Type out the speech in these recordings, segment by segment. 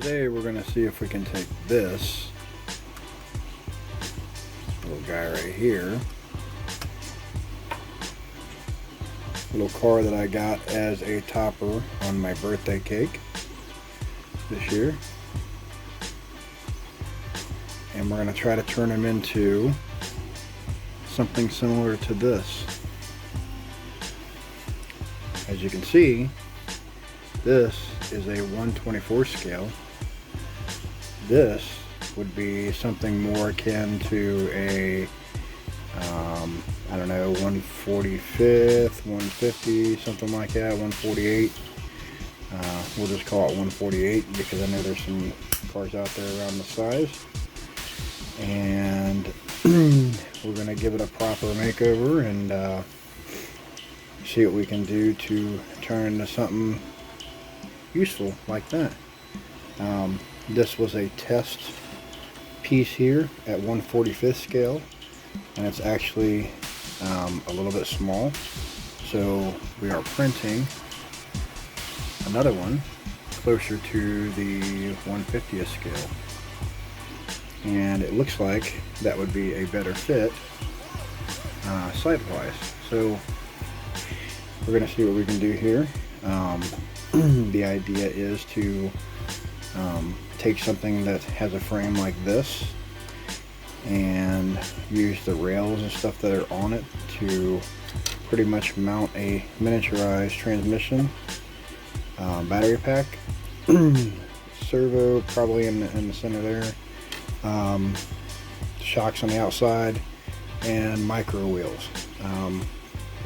Today we're going to see if we can take this little guy right here, little car that I got as a topper on my birthday cake this year, and we're going to try to turn him into something similar to this. As you can see, this is a 1/24 scale. This would be something more akin to a, I don't know, 1/45, 150, something like that, 148. We'll just call it 148 because I know there's some cars out there around the size. And we're going to give it a proper makeover and see what we can do to turn into something useful like that. This was a test piece here at 1/45 scale, and it's actually a little bit small, so we are printing another one closer to the 1/50th scale, and it looks like that would be a better fit size-wise. So we're going to see what we can do here. The idea is to take something that has a frame like this and use the rails and stuff that are on it to pretty much mount a miniaturized transmission, battery pack, servo probably in the center there, shocks on the outside, and micro wheels.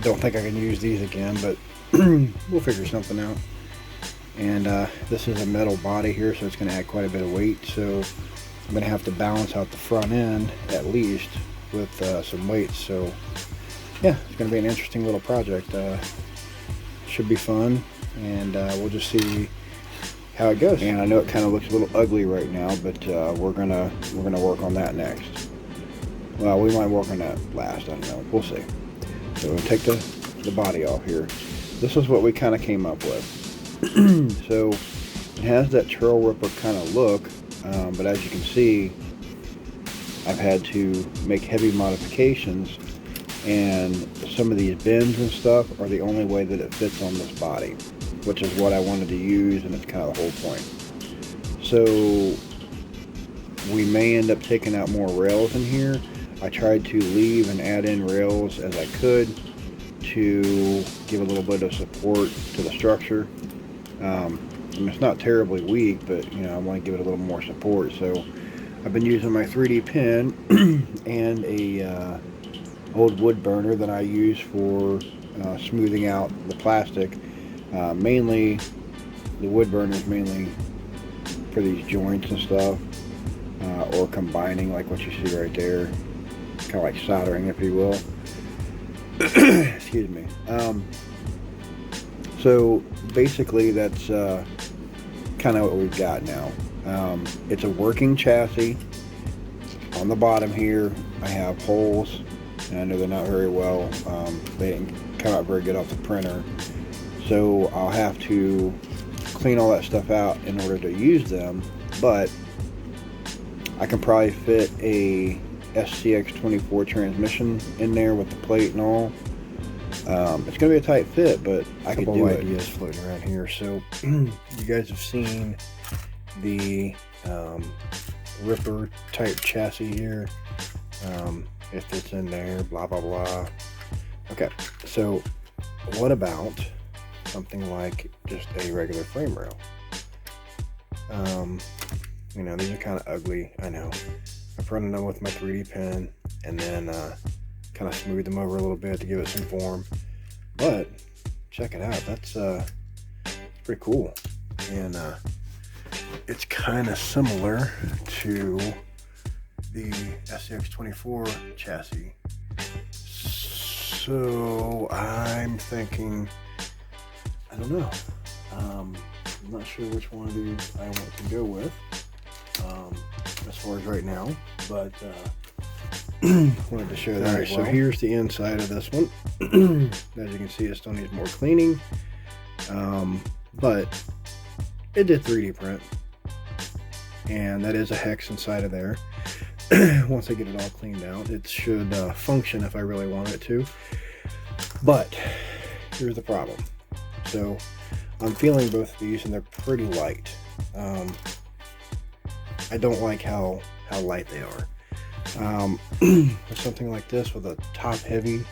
Don't think I can use these again, but we'll figure something out. And this is a metal body here, so it's going to add quite a bit of weight, so I'm going to have to balance out the front end at least with some weights. So yeah, it's going to be an interesting little project. Should be fun, and we'll just see how it goes. And I know it kind of looks a little ugly right now, but we're gonna work on that next. Well, we might work on that last, I don't know, we'll see. So we'll take the body off here. This is what we kind of came up with. So it has that trail ripper kind of look, but as you can see, I've had to make heavy modifications, and some of these bends and stuff are the only way that it fits on this body, which is what I wanted to use, and it's kind of the whole point. So we may end up taking out more rails in here. I tried to leave and add in rails as I could to give a little bit of support to the structure. I mean, it's not terribly weak, but you know, I want to give it a little more support. So I've been using my 3D pen and a old wood burner that I use for smoothing out the plastic. Mainly, the wood burner is mainly for these joints and stuff, or combining, like what you see right there, kind of like soldering, if you will. Excuse me. So basically that's kind of what we've got now. It's a working chassis. On the bottom here I have holes, and I know they're not very well, they didn't come out very good off the printer, so I'll have to clean all that stuff out in order to use them, but I can probably fit a SCX24 transmission in there with the plate and all. It's going to be a tight fit, but I could do it. Ideas floating around here. So you guys have seen the Ripper type chassis here. It fits in there, blah blah blah. Okay, so what about something like just a regular frame rail? You know, these are kind of ugly, I know. I've run them with my 3D pen and then kind of smooth them over a little bit to give it some form. But check it out, that's pretty cool. And it's kind of similar to the SCX24 chassis. So I'm thinking, I don't know. I'm not sure which one of these I want to go with as far as right now, but wanted to show that. Alright, so here's the inside of this one. As you can see, it still needs more cleaning, but it did 3D print. and that is a hex inside of there. Once I get it all cleaned out, it should function if I really want it to. But here's the problem. So I'm feeling both of these, and they're pretty light. I don't like how light they are. For something like this with a top heavy,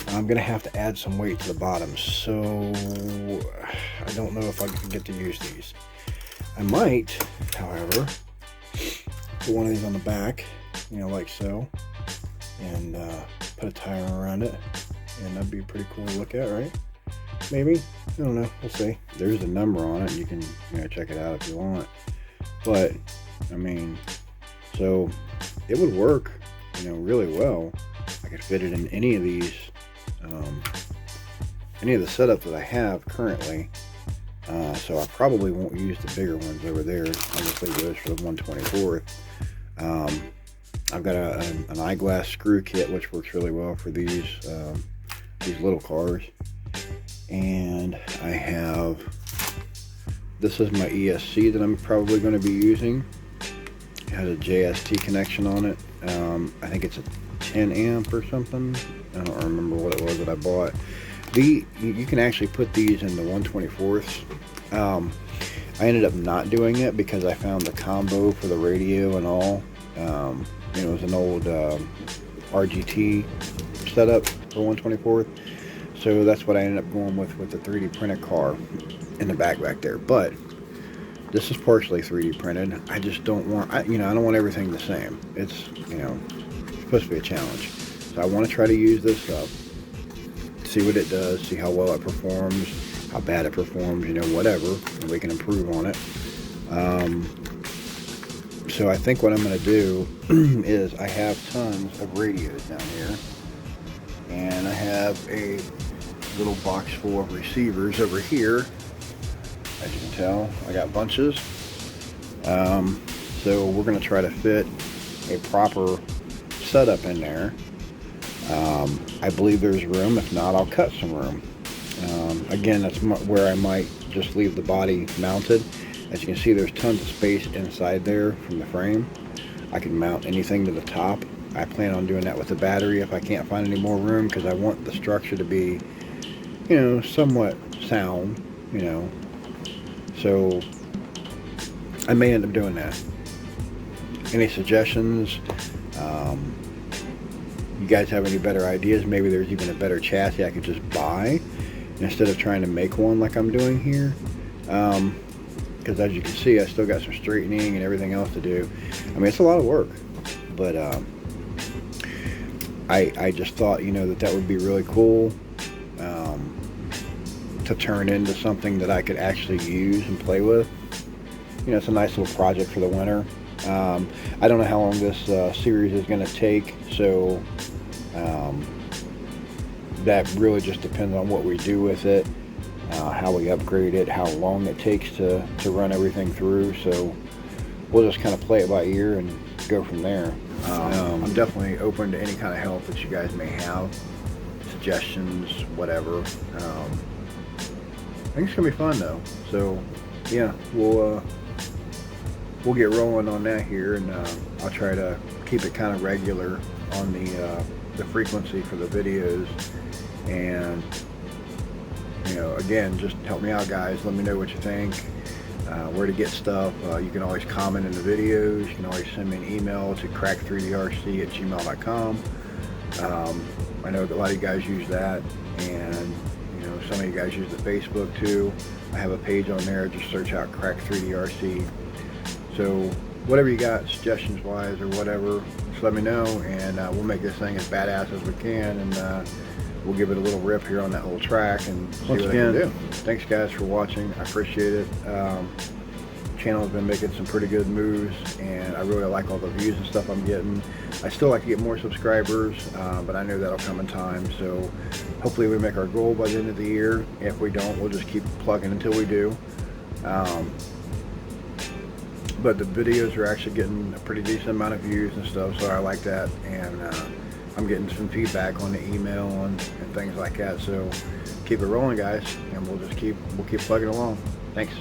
I'm gonna have to add some weight to the bottom, so I don't know if I can get to use these. I might, however, put one of these on the back, you know, like so, and put a tire around it, and that'd be pretty cool to look at, right? Maybe, I don't know, we'll see. There's a number on it, you can, you know, check it out if you want. But I mean, so it would work, you know, really well. I could fit it in any of these, any of the setups that I have currently. So I probably won't use the bigger ones over there. I'll just leave those for the 1/24. I've got an eyeglass screw kit, which works really well for these little cars. And I have, this is my ESC that I'm probably going to be using. It has a JST connection on it. I think it's a 10 amp or something. I don't remember what it was that I bought. You can actually put these in the 1/24. I ended up not doing it because I found the combo for the radio and all. You know, it was an old RGT setup for 1/24. So that's what I ended up going with the 3D printed car in the back there. But this is partially 3D printed. I just don't want, you know, I don't want everything the same. It's, you know, it's supposed to be a challenge. So I want to try to use this up, see what it does, see how well it performs, how bad it performs, you know, whatever, and we can improve on it. So I think what I'm going to do is I have tons of radios down here, and I have a little box full of receivers over here. As you can tell, I got bunches. So we're going to try to fit a proper setup in there. I believe there's room. If not, I'll cut some room. Again, that's where I might just leave the body mounted. As you can see, there's tons of space inside there from the frame. I can mount anything to the top. I plan on doing that with the battery if I can't find any more room, because I want the structure to be, you know, somewhat sound, you know. So I may end up doing that. Any suggestions? You guys have any better ideas? Maybe there's even a better chassis I could just buy instead of trying to make one like I'm doing here. Because as you can see, I still got some straightening and everything else to do. I mean, it's a lot of work, but I just thought, you know, that would be really cool to turn into something that I could actually use and play with. You know, it's a nice little project for the winter. I don't know how long this series is going to take, so that really just depends on what we do with it, how we upgrade it, how long it takes to run everything through. So we'll just kind of play it by ear and go from there. I'm definitely open to any kind of help that you guys may have, suggestions, whatever. I think it's gonna be fun though. So yeah, we'll get rolling on that here, and I'll try to keep it kind of regular on the frequency for the videos. And you know, again, just help me out, guys. Let me know what you think, where to get stuff. You can always comment in the videos. You can always send me an email to crack3drc@gmail.com. I know that a lot of you guys use that, and you know, some of you guys use the Facebook too. I have a page on there. Just search out Crack3drc. So whatever you got, suggestions wise or whatever, just let me know, and we'll make this thing as badass as we can, and we'll give it a little rip here on that little track and see what I can do. Thanks guys for watching. I appreciate it. Channel's been making some pretty good moves, and I really like all the views and stuff I'm getting. I still like to get more subscribers, but I know that'll come in time. So hopefully we make our goal by the end of the year. If we don't, we'll just keep plugging until we do. But the videos are actually getting a pretty decent amount of views and stuff, so I like that. And I'm getting some feedback on the email and things like that. So keep it rolling, guys, and we'll keep plugging along. Thanks.